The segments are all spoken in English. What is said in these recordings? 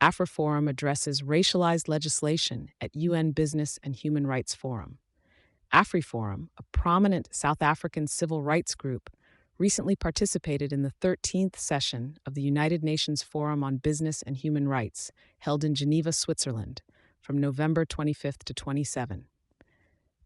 AfriForum addresses racialized legislation at UN Business and Human Rights Forum. AfriForum, a prominent South African civil rights group, recently participated in the 13th session of the United Nations Forum on Business and Human Rights, held in Geneva, Switzerland, from November 25th to 27.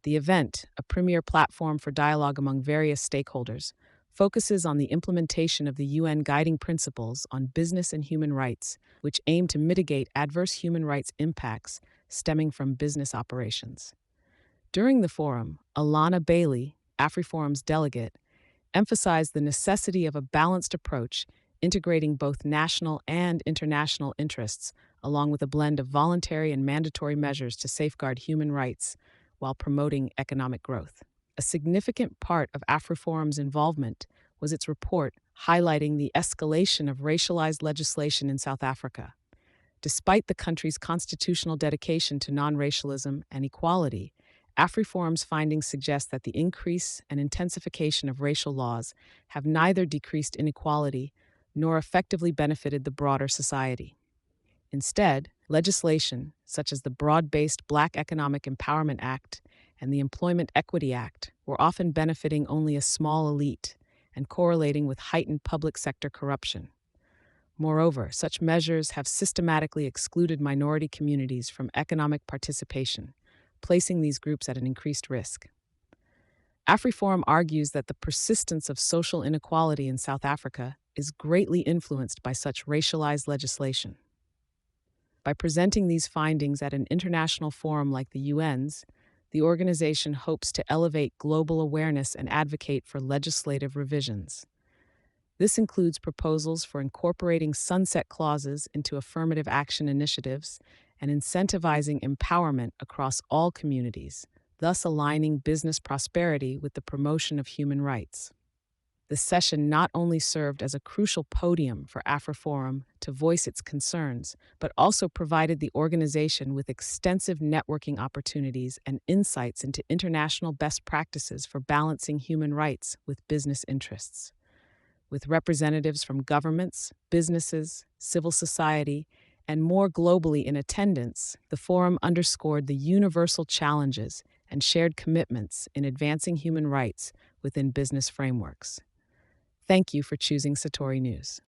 The event, a premier platform for dialogue among various stakeholders, focuses on the implementation of the UN Guiding Principles on Business and Human Rights, which aim to mitigate adverse human rights impacts stemming from business operations. During the forum, Alana Bailey, AfriForum's delegate, emphasized the necessity of a balanced approach integrating both national and international interests, along with a blend of voluntary and mandatory measures to safeguard human rights while promoting economic growth. A significant part of AfriForum's involvement was its report highlighting the escalation of racialized legislation in South Africa. Despite the country's constitutional dedication to non-racialism and equality, AfriForum's findings suggest that the increase and intensification of racial laws have neither decreased inequality nor effectively benefited the broader society. Instead, legislation, such as the broad-based Black Economic Empowerment Act and the Employment Equity Act, were often benefiting only a small elite and correlating with heightened public sector corruption. Moreover, such measures have systematically excluded minority communities from economic participation, placing these groups at an increased risk. AfriForum argues that the persistence of social inequality in South Africa is greatly influenced by such racialized legislation. By presenting these findings at an international forum like the UN's, the organization hopes to elevate global awareness and advocate for legislative revisions. This includes proposals for incorporating sunset clauses into affirmative action initiatives and incentivizing empowerment across all communities, thus aligning business prosperity with the promotion of human rights. The session not only served as a crucial podium for AfriForum to voice its concerns, but also provided the organization with extensive networking opportunities and insights into international best practices for balancing human rights with business interests. With representatives from governments, businesses, civil society, and more globally in attendance, the forum underscored the universal challenges and shared commitments in advancing human rights within business frameworks. Thank you for choosing Satori News.